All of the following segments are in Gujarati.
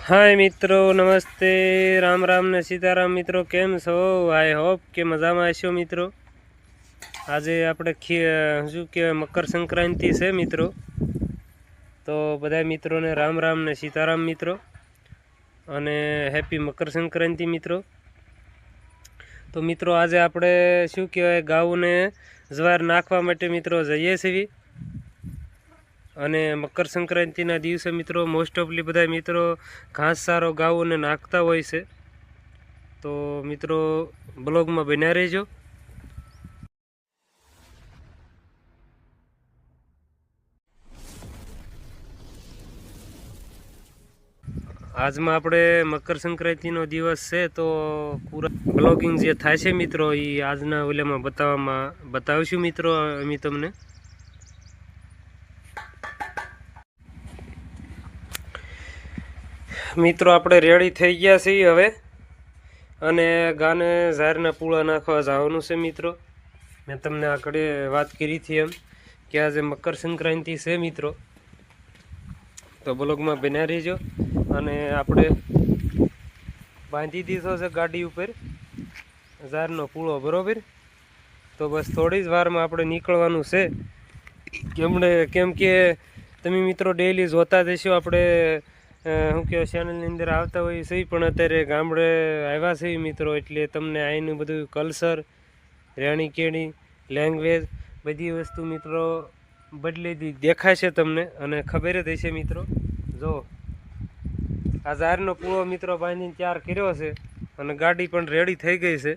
हाय मित्रों, नमस्ते, राम राम ने सीताराम। मित्रों केम छो? आई होप के मजा में हशो। मित्रों आज આપણે શું કહેવાય મકર સંક્રાંતિ છે મિત્રો, તો બધા મિત્રોને રામ રામ ને સીતારામ મિત્રો, અને હેપી મકર સંક્રાંતિ મિત્રો। તો મિત્રો આજે આપણે શું કહેવાય ગાઉને જવાર નાખવા માટે મિત્રો જઈએ છીએ, અને મકર સંક્રાંતિના દિવસે મિત્રો મોસ્ટ ઓફલી બધા મિત્રો ઘાસચારો ગાઉને નાખતા હોય છે। તો મિત્રો બ્લોગમાં બન્યા રહેજો। આજમાં આપણે મકર સંક્રાંતિનો દિવસ છે, તો પૂરા બ્લોગિંગ જે થાય છે મિત્રો એ આજના ઓલામાં બતાવશું મિત્રો અમે તમને। મિત્રો આપણે રેડી થઈ ગયા છીએ હવે, અને ગાને ઝારના પૂળા નાખવા જવાનું છે મિત્રો। મેં તમને આગળ વાત કરી હતી એમ કે આજે મકર સંક્રાંતિ છે મિત્રો, તો બ્લોગમાં બન્યા રહેજો। અને આપણે બાંધી દીધો છે ગાડી ઉપર ઝારનો પૂળો, બરોબર। તો બસ થોડી જ વારમાં આપણે નીકળવાનું છે, કેમ કે તમે મિત્રો ડેઈલી જોતા જશો આપણે શું કહેવાય ચેનલની અંદર આવતા હોય છે, પણ અત્યારે ગામડે આવ્યા છે મિત્રો, એટલે તમને અહીંનું બધું કલ્ચર, રહેણી કેણી, લેંગ્વેજ બધી વસ્તુ મિત્રો બદલી દેખાશે તમને, અને ખબર જ હશે મિત્રો। જો આ ઝારનો પૂળો મિત્રો બાંધીને તૈયાર કર્યો છે, અને ગાડી પણ રેડી થઈ ગઈ છે।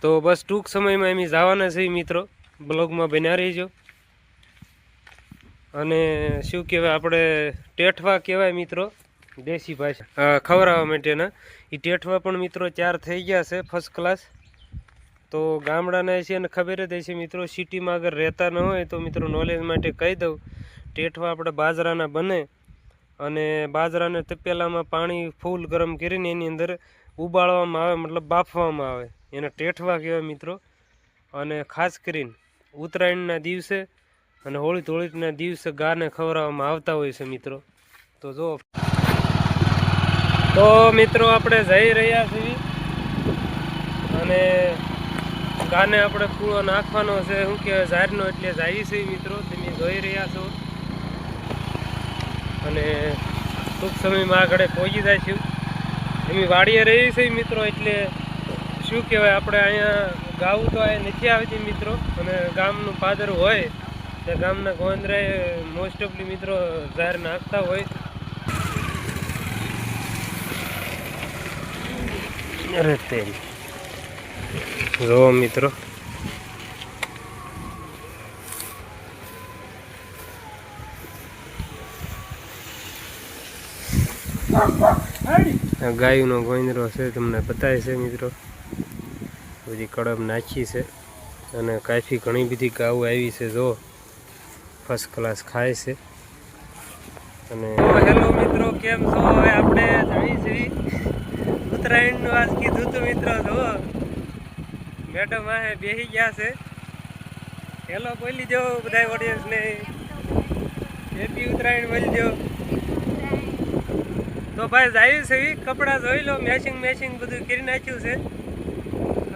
તો બસ ટૂંક સમયમાં એમ જવાના છે મિત્રો, બ્લોગમાં બન્યા રહીજો। અને શું કહેવાય આપણે ટેઠવા કહેવાય મિત્રો દેશી ભાષા ખવડાવવા માટેના, એ ટેઠવા પણ મિત્રો તૈયાર થઈ ગયા છે ફર્સ્ટ ક્લાસ। તો ગામડાના છે અને ખબર જ હશે મિત્રો, સિટીમાં અગર રહેતા ન હોય તો મિત્રો નોલેજ માટે કહી દઉં, ટેઠવા આપણે બાજરાના બને, અને બાજરાને તપેલામાં પાણી ફૂલ ગરમ કરીને એની અંદર ઉબાળવામાં આવે, મતલબ બાફવામાં આવે, એને ટેઠવા કહેવાય મિત્રો। અને ખાસ કરીને ઉત્તરાયણના દિવસે અને હોળી ધૂળેટીના દિવસે ગાને ખવડાવવામાં આવતા હોય છે મિત્રો। તો જો તો મિત્રો આપણે જઈ રહ્યા છીએ, અને ગાને આપણે પૂળો નાખવાનો છે, શું કહેવાય ઝારનો, એટલે જઈએ છીએ મિત્રો, તમે જોઈ રહ્યા છો। અને ટૂંક સમયમાં આગળ પહોંચી જઈશું, એમ વાડીએ રહી છે મિત્રો, એટલે શું કહેવાય આપણે અહીંયા ગાવું તો અહીંયા નથી આવતી મિત્રો, અને ગામનું પાદરું હોય તે ગામના ગોંદરાએ મોસ્ટ ઓફલી મિત્રો ઝાર નાખતા હોય। અરે તેલ જો મિત્રો ગાયનો ગોંદરો છે, તમને બતાવે છે મિત્રો, બધી કડબ નાખી છે, અને કાફી ઘણી બધી ગાઉ આવી છે, જો ફર્સ્ટ ક્લાસ ખાય છે। અને હેલો મિત્રો, કેમ છો? હવે આપણે જઈ છીએ ઉત્તરાયણનું આજ કીધું હતું મિત્રો, જો મેડમ આ બેસી ગયા છે। હેલો બોલી દો બધા ઓડિયન્સને, હેપી ઉત્તરાયણ બોલી દો। તો ભાઈ જાય છે, કપડાં જોઈ લો, મેચિંગ બધું કરી નાખ્યું છે,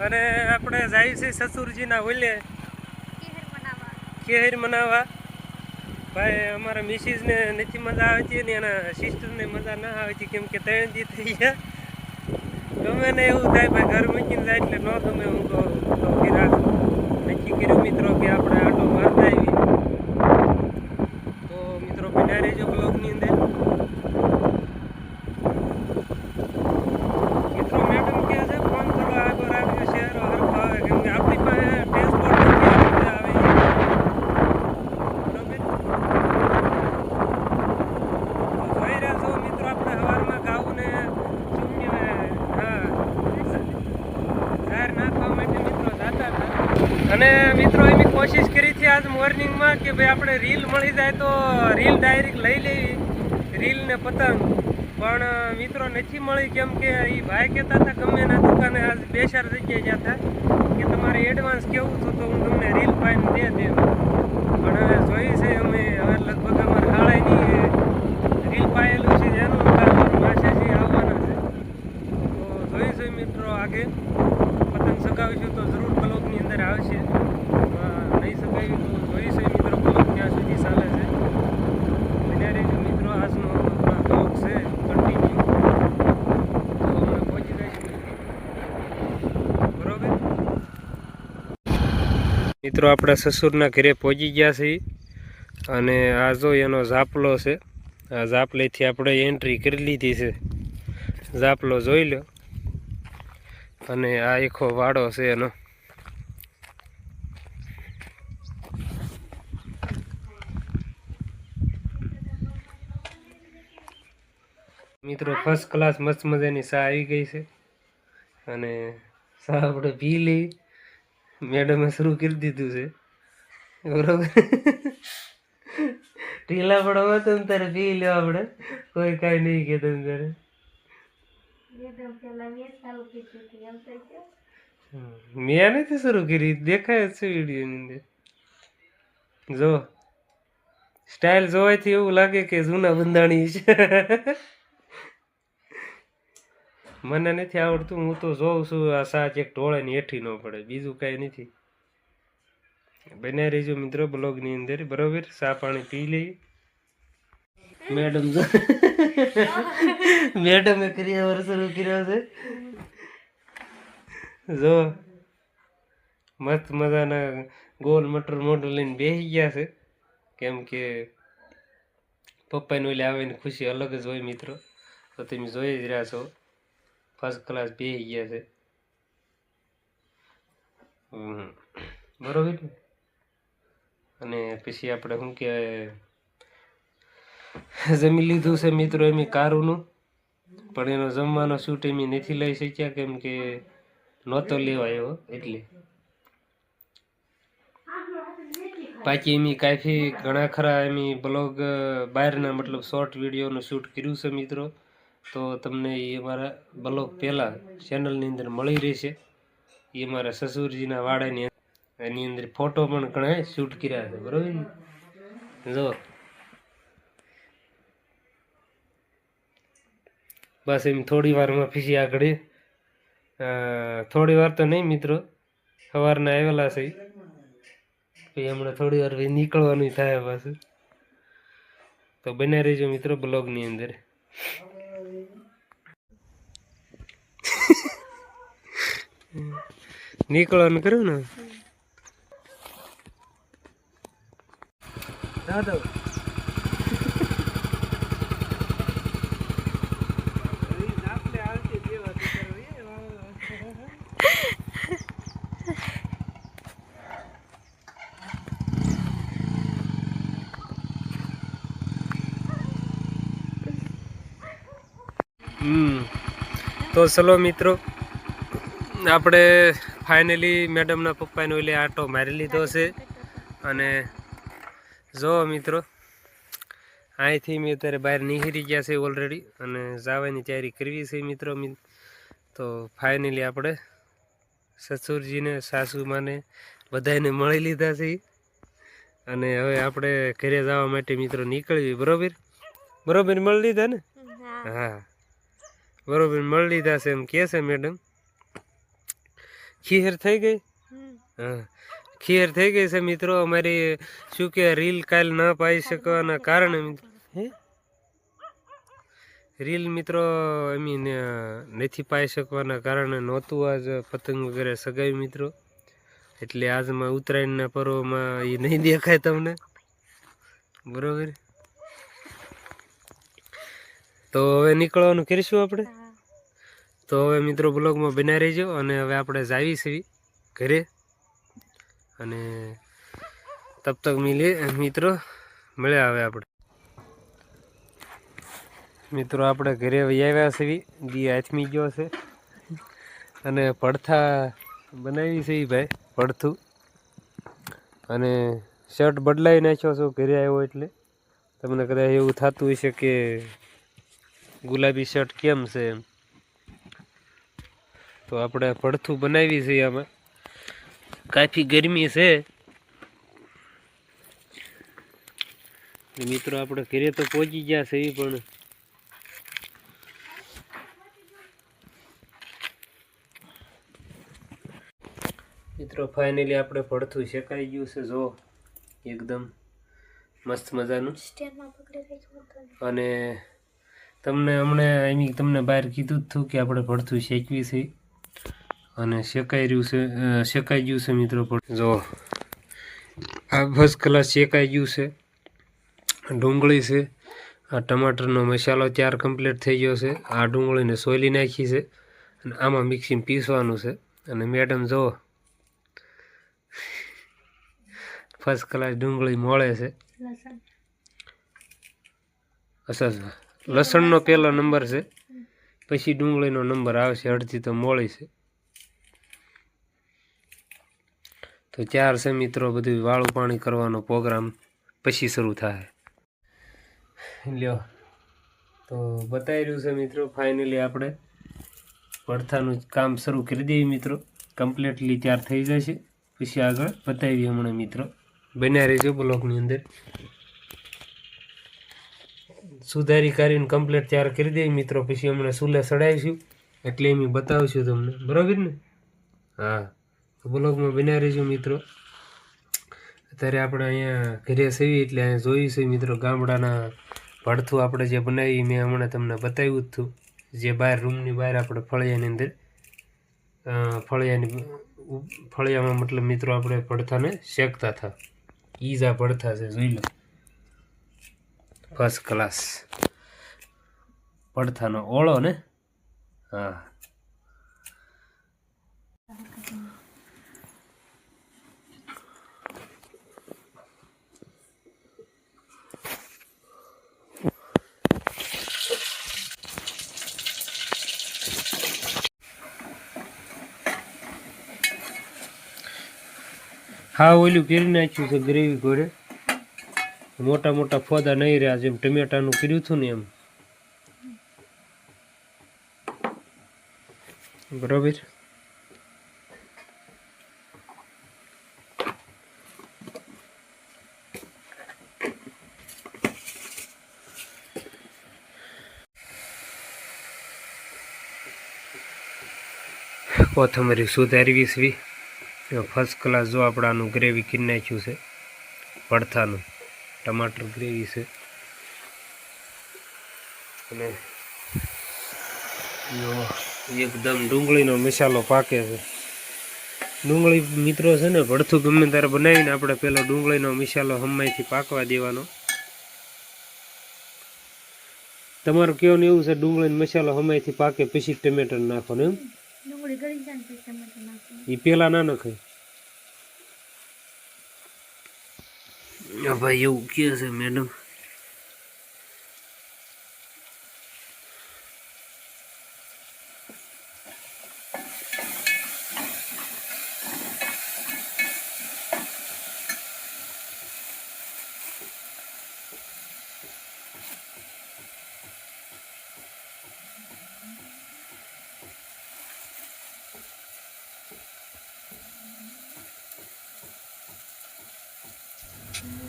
અને આપણે જાય છે સસુરજીના ઓલે કેહર મનાવવા। ભાઈ અમારા મિસિસને નથી મજા આવતી, ને એના સિસ્ટરને મજા ના આવતી, કેમ કે 3 દી થઈ ગયા, ગમે ને એવું થાય ભાઈ, ઘર મૂકીને જાય એટલે ન ગમે। હું તો નક્કી કર્યું મિત્રો કે આપણે આટો મારતા આવી। તો મિત્રો બન્યા રહેજો બ્લોગની અંદર। મિત્રો મેડમ કહે છે ફોન થોડો આગળ રાખ્યો, શહેરો હરખો આવે, કેમ કે આપણી પાસે ટ્રાન્સપોર્ટ નથી આવે, બરોબર। જોઈ રહ્યા છો મિત્રો, આપણે સવારમાં ગાઉને શું કહેવાય ઝાર નાખવા માટે મિત્રો જતા હતા, અને મિત્રો એની કોશિશ કરી હતી આજ મોર્નિંગમાં કે ભાઈ આપણે રીલ મળી જાય તો રીલ ડાયરેક્ટ લઈ લેવી, રીલ ને પતંગ, પણ મિત્રો નથી મળી, કેમ કે એ ભાઈ કહેતા હતા ગમે એના દુકાને આજ 2-4 જગ્યાએ ગયા હતા કે તમારે એડવાન્સ કેવું હતું તો હું તમને રીલ પાઈને દે દે, પણ હવે જોઈ છે અમે, હવે લગભગ અમારે હાળાની રીલ પાયેલું છે, જેનું છે. પતંગ સગાવીશું તો જરૂર બ્લોગની અંદર આવશે, નહીં સગાવી તો જોઈશે મિત્રો બ્લોગ ત્યાં સુધી ચાલે છે. અત્યારે મિત્રો આજનો બ્લોગ છે કન્ટિન્યુ, તો અમે પહોંચી જઈશું બરોબર. મિત્રો આપણા સસુરના ઘરે પહોંચી ગયા છીએ અને આ જો એનો ઝાપલો છે. આ ઝાપલેથી આપણે એન્ટ્રી કરી લીધી છે. ઝાપલો જોઈ લો અને આ આખો વાડો છે એનો. મિત્રો ફર્સ્ટ ક્લાસ મસ્ત મજાની ચા આવી ગઈ છે અને ચા આપણે પી લઈ. મેડમે શરૂ કરી દીધું છે બરોબર. ઢીલા પડવા તો તારે પી લો, આપણે કોઈ કાંઈ નહીં કે તમે તારે. મેં નથી શરૂ કરી, દેખાય જ છે વિડીયોની અંદર. જો સ્ટાઇલ જોવાથી એવું લાગે કે જૂના બંધાણી છે. મને નથી આવડતું, હું તો જોઉં છું આ સાચ એક ઢોળાની હેઠી ન પડે, બીજું કાંઈ નથી. બન્યા રહેજો મિત્રો બ્લોગની અંદર બરોબર. ચા પાણી પી લઈ. મેડમ મેડમે કર્યા શરૂ કર્યો છે. જો મસ્ત મજાના ગોલ મટર મોઢું લઈને બેસી ગયા છે, કેમ કે પપ્પાને ઓલે આવે ને ખુશી અલગ જ હોય મિત્રો. તો તમે જોઈ જ રહ્યા છો ફર્સ્ટ ક્લાસ બેસી ગયા છે બરોબર. અને પછી આપણે શું કહેવાય જમી લીધું છે મિત્રો એમ કારુંનું, પણ એનો જમવાનો શૂટ એમ નથી લઈ શક્યા કેમ કે નહોતો લેવાયો એટલે. બાકી એમ કાફી ઘણા ખરા એમ બ્લોગ બહારના મતલબ શોર્ટ વિડીયોનું શૂટ કર્યું છે મિત્રો. તો તમને એ અમારા બ્લોગ પહેલાં ચેનલની અંદર મળી રહેશે. એ અમારા સસુરજીના વાડાની એની અંદર ફોટો પણ ઘણા શૂટ કર્યા છે બરોબર ને. જો બસ એમ થોડી વારમાં પછી આગળ થોડી વાર તો નહીં મિત્રો, સવારના આવેલા છે પછી હમણાં થોડી વાર પછી નીકળવાનું થાય પાછું. તો બને રહેજો મિત્રો બ્લોગની અંદર. નીકળવાનું કર્યું ને દાદા. તો ચલો મિત્રો આપણે ફાઇનલી મેડમના પપ્પાને ઓલે આટો મારી લીધો છે. અને જો મિત્રો અહીંથી મેં અત્યારે બહાર નીકળી ગયા છે ઓલરેડી અને જવાની તૈયારી કરવી છે મિત્રો. તો ફાઇનલી આપણે સસુરજીને સાસુમાને બધાને મળી લીધા છે અને હવે આપણે ઘરે જવા માટે મિત્રો નીકળવી બરોબર. બરોબર મળી લીધા ને? હા બરોબર મળી લીધા છે એમ કે છે મેડમ. ખીર થઈ ગઈ? હા ખીર થઈ ગઈ છે મિત્રો. અમારી શું કે રીલ કાલ ન પાઈ શકવાના કારણે મિત્રો રીલ મિત્રો એમ નથી પાઈ શકવાના કારણે નહોતું આજ પતંગ વગેરે સગાવી મિત્રો. એટલે આજમાં ઉત્તરાયણના પર્વમાં એ નહીં દેખાય તમને બરોબર. તો હવે નીકળવાનું કરીશું આપણે. તો હવે મિત્રો બ્લોગમાં બના રહેજો અને હવે આપણે જાવી છીએ ઘરે અને તબ તક મિત્રો મળ્યા. હવે આપણે મિત્રો આપણે ઘરે આવ્યા છીએ. દી આથમી ગયો છે અને પડથા બનાવી છે ભાઈ પડથું. અને શર્ટ બદલાઈ નાખ્યો છો ઘરે આવ્યો એટલે. તમને કદાચ એવું થતું હશે કે ગુલાબી શર્ટ કેમ છે એમ. તો આપણે પડથું બનાવી છે. આમાં કાફી ગરમી છે મિત્રો. આપણે ઘરે તો પહોંચી ગયા છે પણ મિત્રો ફાઇનલી આપણે ભડથું શેકાઈ ગયું છે, જો એકદમ મસ્ત મજાનું. અને તમને હમણાં તમને બહાર કીધું જ હતું કે આપણે ભડથું શેકવી છે અને શેકાઈ ગયું છે મિત્રો. જો આ ફર્સ્ટ ક્લાસ શેકાઈ ગયું છે. ડુંગળી છે, આ ટમાટરનો મસાલો તૈયાર કમ્પ્લીટ થઈ ગયો છે. આ ડુંગળીને સોલી નાખી છે અને આમાં મિક્સિંગ પીસવાનું છે. અને મેડમ જો ફર્સ્ટ ક્લાસ ડુંગળી મોળે છે. અચ્છા, લસણનો પહેલો નંબર છે, પછી ડુંગળીનો નંબર આવશે. અડધી તો મોળી છે. તો ચાર છે મિત્રો, બધું વાળું પાણી કરવાનો પ્રોગ્રામ પછી શરૂ થાય. લ્યો તો બતાવી રહ્યું છે મિત્રો. ફાઇનલી આપણે ભડથાનું કામ શરૂ કરી દઈએ મિત્રો. કમ્પ્લીટલી તૈયાર થઈ જશે, પછી આગળ બતાવીએ હમણાં મિત્રો. બન્યા રહેજો બ્લોગની અંદર. સુધારી કરીને કમ્પ્લીટ તૈયાર કરી દઈએ મિત્રો. પછી હમણાં ચૂલે ચડાવીશું એટલે એમ બતાવશું તમને, બરાબર ને? હા, બ્લોગમાં બન્યા રહેજો મિત્રો. અત્યારે આપણે અહીંયા ઘરે સવી એટલે અહીંયા જોયું છે મિત્રો. ગામડાના ભડથું આપણે જે બનાવી મેં હમણાં તમને બતાવ્યું જ હતું. જે બહાર રૂમની બહાર આપણે ફળિયાની અંદર ફળિયામાં મતલબ મિત્રો આપણે ભડથાને શેકતા હતા. ઈ જ આ ભડથા છે, જોઈ લો. ફર્સ્ટ ક્લાસ ભડથાનો ઓળો ને. હા, હા ઓલું કરી નાખ્યું છે ગ્રેવી ઘોડે. મોટા મોટા ફોદા નહીં રહ્યા, જેમ ટમેટાનું કર્યું હતું ને એમ. બરોબર. કોથમરી સુધારવી છે. ફર્સ્ટ ક્લાસ જો આપણે આનું ગ્રેવી કરી નાખ્યું છે ભડથાનું. ટમાટર ગ્રેવી છે અને એકદમ ડુંગળીનો મસાલો પાકે છે. ડુંગળી મિત્રો છે ને, ભડથું ગમે ત્યારે બનાવીને આપણે પેલો ડુંગળીનો મસાલો હમણાંથી પાકવા દેવાનો. તમારું કેવું એવું છે ડુંગળીનો મસાલો હમણાંથી પાકે પછી ટમેટર નાખવાનો એમ? એ પેલા ના નખાય. ભાઈ એવું કે છે મેડમ.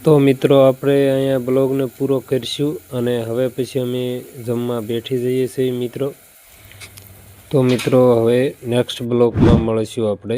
તો મિત્રો આપણે અહીંયા બ્લોગને પૂરો કરીશું અને હવે પછી અમે જમવા બેઠી જઈએ છીએ મિત્રો. તો મિત્રો હવે નેક્સ્ટ બ્લોગમાં મળીશું આપણે.